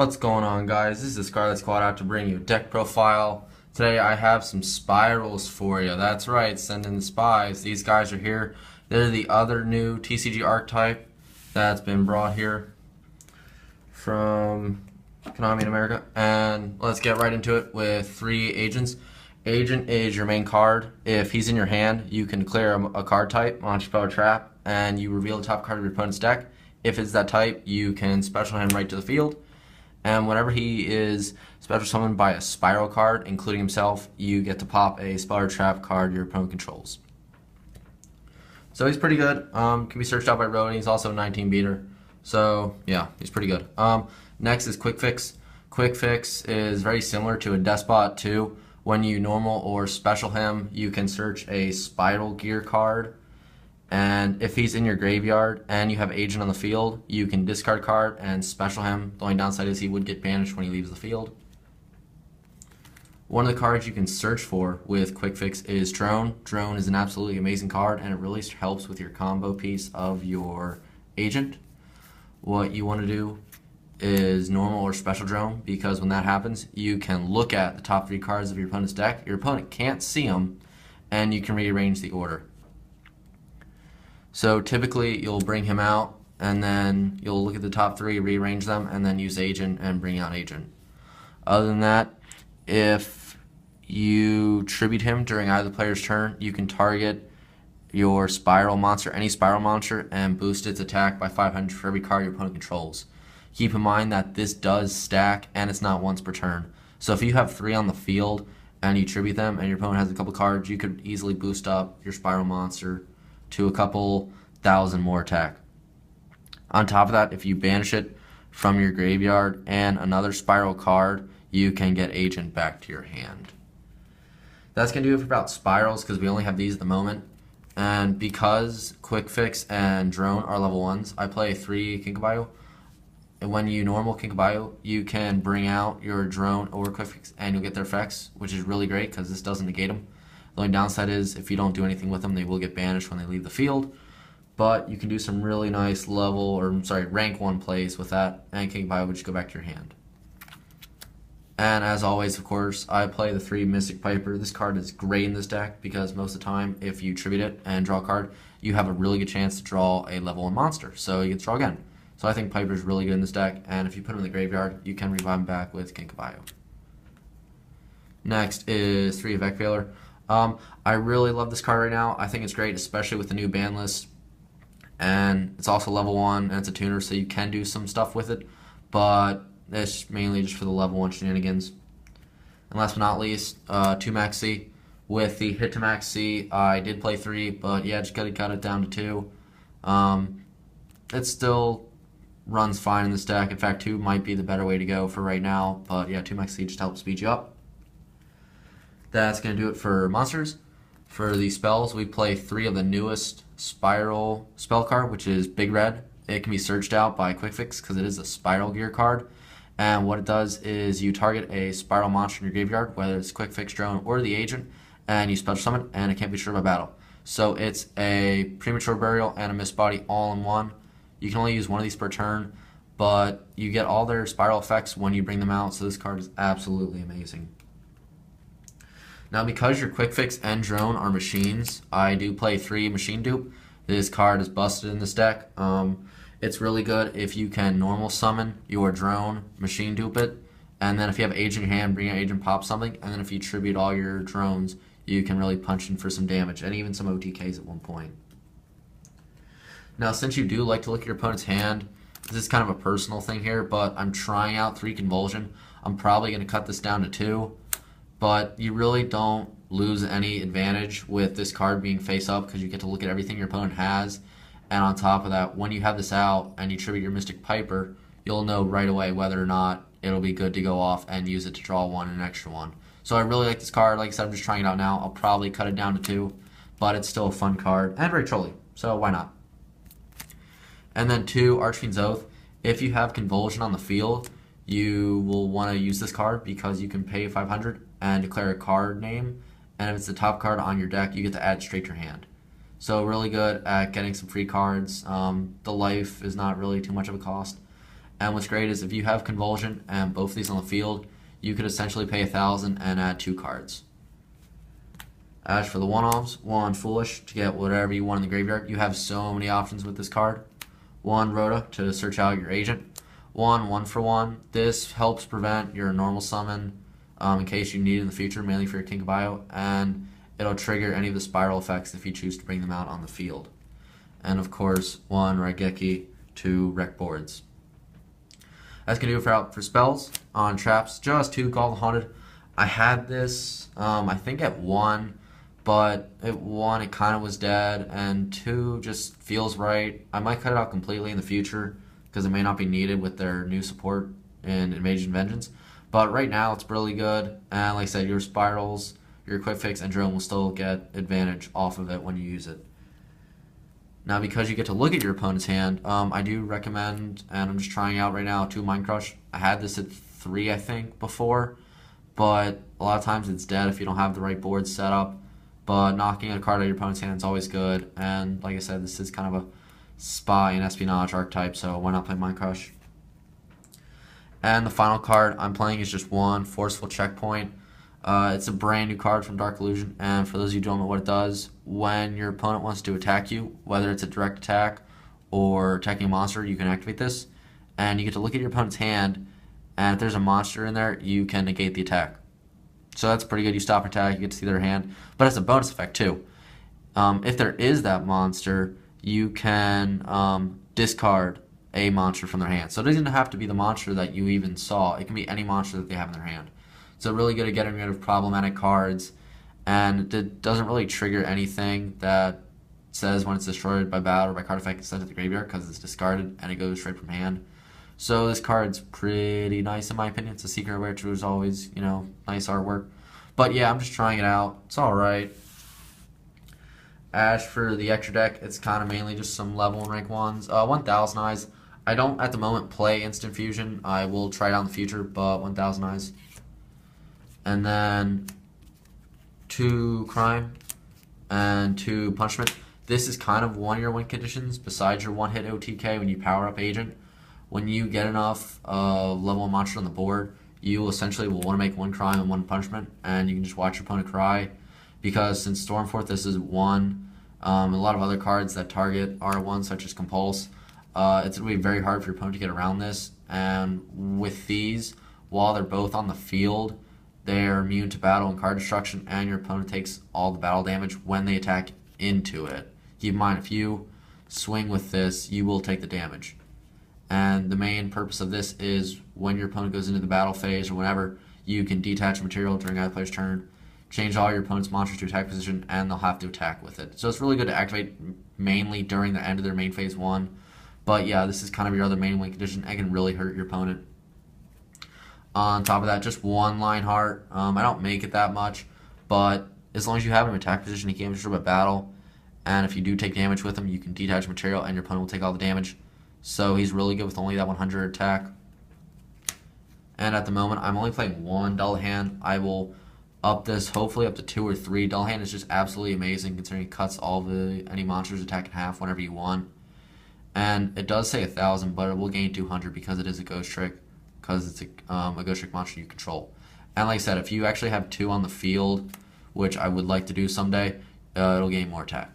What's going on, guys? This is the Scarlet Squad out to bring you a deck profile. Today I have some spirals for you. That's right, send in the spies. These guys are here. They're the other new TCG archetype that's been brought here from Konami in America. And let's get right into it with 3 agents. Agent is your main card. If he's in your hand, you can declare a card type, launch spell or trap, and you reveal the top card of your opponent's deck. If it's that type, you can special him right to the field. And whenever he is special summoned by a spiral card, including himself, you get to pop a spell or trap card your opponent controls. So he's pretty good. Can be searched out by road. He's also a 19 beater. So yeah, he's pretty good. Next is Quick Fix. Quick Fix is very similar to a Despot 2. When you normal or special him, you can search a spiral gear card. And if he's in your graveyard and you have agent on the field, you can discard card and special him. The only downside is he would get banished when he leaves the field. One of the cards you can search for with Quick Fix is Drone. Drone is an absolutely amazing card, and it really helps with your combo piece of your agent. What you want to do is normal or special Drone, because when that happens, you can look at the top 3 cards of your opponent's deck. Your opponent can't see them, and you can rearrange the order. So typically you'll bring him out and then you'll look at the top 3, rearrange them, and then use agent and bring out agent. Other than that, if you tribute him during either player's turn, you can target your spiral monster, any spiral monster, and boost its attack by 500 for every card your opponent controls. Keep in mind that this does stack and it's not once per turn. So if you have 3 on the field and you tribute them and your opponent has a couple cards, you could easily boost up your spiral monster to a couple thousand more attack. On top of that, if you banish it from your graveyard and another spiral card, you can get agent back to your hand. That's going to do it for about spirals, because we only have these at the moment. And because Quick Fix and Drone are level 1s, I play 3 Kinkabayo. And when you normal Kinkabayo, you can bring out your Drone or Quick Fix and you'll get their effects, which is really great because this doesn't negate them. The only downside is if you don't do anything with them, they will get banished when they leave the field. But you can do some really nice rank 1 plays with that, and Kinkabayo would just go back to your hand. And as always, of course, I play the 3 Mystic Piper. This card is great in this deck because most of the time, if you tribute it and draw a card, you have a really good chance to draw a level 1 monster. So you get to draw again. So I think Piper is really good in this deck, and if you put him in the graveyard, you can revive him back with Kinkabayo. Next is 3 Evac Veiler. I really love this card right now. I think it's great, especially with the new ban list. And it's also level 1, and it's a tuner, so you can do some stuff with it. But it's mainly just for the level 1 shenanigans. And last but not least, 2 Max C. With the hit to Max C, I did play 3, but yeah, just gotta cut it down to 2. It still runs fine in this deck. In fact, 2 might be the better way to go for right now. But yeah, 2 Max C just helps speed you up. That's going to do it for monsters. For the spells, we play 3 of the newest Spiral spell card, which is Big Red. It can be searched out by Quick Fix because it is a Spiral Gear card. And what it does is you target a Spiral monster in your graveyard, whether it's Quick Fix, Drone, or the agent, and you special summon, and it can't be destroyed by battle. So it's a Premature Burial and a Mist Body all in one. You can only use one of these per turn, but you get all their Spiral effects when you bring them out, so this card is absolutely amazing. Now, because your Quick Fix and Drone are machines, I do play 3 Machine Dupe. This card is busted in this deck. It's really good if you can normal summon your Drone, Machine Dupe it, and then if you have Agent in hand, bring out Agent, pop something, and then if you tribute all your drones, you can really punch in for some damage, and even some OTKs at one point. Now, since you do like to look at your opponent's hand, this is kind of a personal thing here, but I'm trying out 3 Convulsion. I'm probably going to cut this down to 2. But you really don't lose any advantage with this card being face up because you get to look at everything your opponent has. And on top of that, when you have this out and you tribute your Mystic Piper, you'll know right away whether or not it'll be good to go off and use it to draw 1 and an extra 1. So I really like this card. Like I said, I'm just trying it out now. I'll probably cut it down to 2, but it's still a fun card and very trolly, so why not? And then 2, Archfiend's Oath. If you have Convulsion on the field, you will want to use this card because you can pay 500 and declare a card name, and if it's the top card on your deck, you get to add it straight to your hand. So really good at getting some free cards. The life is not really too much of a cost, And what's great is if you have Convulsion and both of these on the field, you could essentially pay 1,000 and add 2 cards. As for the one-offs, 1 Foolish to get whatever you want in the graveyard. You have so many options with this card. 1 Rhoda to search out your agent. 1 for 1. This helps prevent your normal summon in case you need it in the future, mainly for your King of Bio, and it'll trigger any of the spiral effects if you choose to bring them out on the field. And of course, 1 Raigeki to wreck boards. That's going to do it for spells. On traps, just 2 Call the Haunted. I had this, I think at 1, but at 1 it kind of was dead, and 2 just feels right. I might cut it out completely in the future because it may not be needed with their new support in Invasion Vengeance. But right now it's really good, and like I said, your spirals, your Quick Fix, and Drone will still get advantage off of it when you use it. Now, because you get to look at your opponent's hand, I do recommend, and I'm just trying out right now, 2 Mind Crush. I had this at 3, I think, before, but a lot of times it's dead if you don't have the right board set up. But knocking a card out of your opponent's hand is always good, and like I said, this is kind of a spy and espionage archetype, so why not play Mind Crush? And the final card I'm playing is just 1 Forceful Checkpoint. It's a brand new card from Dark Illusion, and for those of you who don't know what it does, when your opponent wants to attack you, whether it's a direct attack or attacking a monster, you can activate this, and you get to look at your opponent's hand, and if there's a monster in there, you can negate the attack. So that's pretty good. You stop an attack, you get to see their hand, but it's a bonus effect too. If there is that monster, you can discard a monster from their hand. So it doesn't have to be the monster that you even saw. It can be any monster that they have in their hand. So really good at getting rid of problematic cards, and it doesn't really trigger anything that says when it's destroyed by battle or by card effect it's sent to the graveyard because it's discarded and it goes straight from hand. So this card's pretty nice in my opinion. It's a secret rare, which is always, nice artwork. But yeah, I'm just trying it out. It's alright. As for the extra deck, it's kind of mainly just some level and rank ones. 1,000 Eyes. I don't at the moment play Instant Fusion. I will try it out in the future, but 1,000 Eyes. And then 2 Crime and 2 Punishment. This is kind of 1-year win conditions besides your 1-hit OTK when you power up Agent. When you get enough level 1 monster on the board, you essentially will want to make 1 Crime and 1 Punishment, and you can just watch your opponent cry. Because since Stormforth, this is 1, a lot of other cards that target R1, such as Compulse, it's going to be very hard for your opponent to get around this. And with these, while they're both on the field, they're immune to battle and card destruction, and your opponent takes all the battle damage when they attack into it. Keep in mind, if you swing with this, you will take the damage. And the main purpose of this is when your opponent goes into the battle phase or whenever, you can detach material during either player's turn, change all your opponent's monsters to attack position, and they'll have to attack with it. So it's really good to activate mainly during the end of their main phase 1. But yeah, this is kind of your other main win condition and can really hurt your opponent. On top of that, just 1 Lionheart. I don't make it that much, but as long as you have him in attack position, he can't destroy by battle. And if you do take damage with him, you can detach material and your opponent will take all the damage. So he's really good with only that 100 attack. And at the moment, I'm only playing 1 Dull Hand. I will up this hopefully up to 2 or 3. Dull Hand is just absolutely amazing considering it cuts all any monsters attack in half whenever you want. And it does say 1,000, but it will gain 200 because it is a ghost trick. Because it's a ghost trick monster you control. And like I said, if you actually have 2 on the field, which I would like to do someday, it'll gain more attack.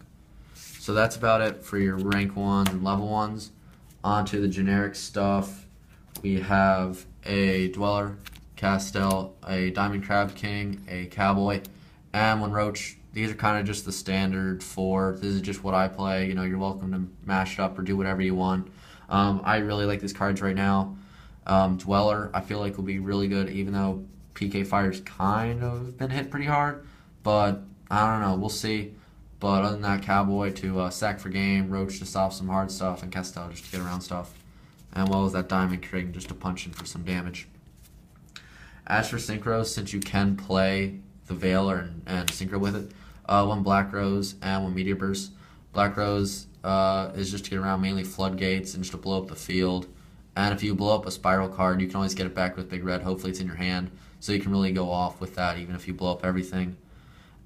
So that's about it for your rank 1s and level 1s. On to the generic stuff. We have a Dweller, Castell, a Diamond Crab King, a Cowboy, and 1 Roach. These are kind of just the standard 4. This is just what I play. You're welcome to mash it up or do whatever you want. I really like these cards right now. Dweller, I feel like will be really good, even though PK Fire's kind of been hit pretty hard. But I don't know, we'll see. But other than that, Cowboy to sack for game, Roach to stop some hard stuff, and Castell just to get around stuff. And well as that Diamond King just to punch in for some damage. As for Synchros, since you can play the Veil and Synchro with it, 1 Black Rose and 1 Meteor Burst. Black Rose is just to get around mainly Floodgates and just to blow up the field. And if you blow up a Spiral card, you can always get it back with Big Red. Hopefully it's in your hand, so you can really go off with that even if you blow up everything.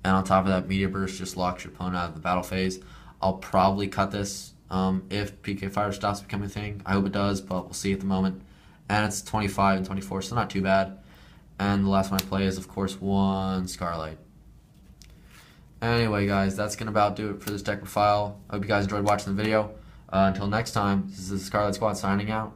And on top of that, Meteor Burst just locks your opponent out of the battle phase. I'll probably cut this if PK Fire stops becoming a thing. I hope it does, but we'll see at the moment. and it's 25 and 24, so not too bad. And the last one I play is, of course, 1 Scarlight. Anyway, guys, that's going to about do it for this deck profile. I hope you guys enjoyed watching the video. Until next time, this is the Scarlet Squad signing out.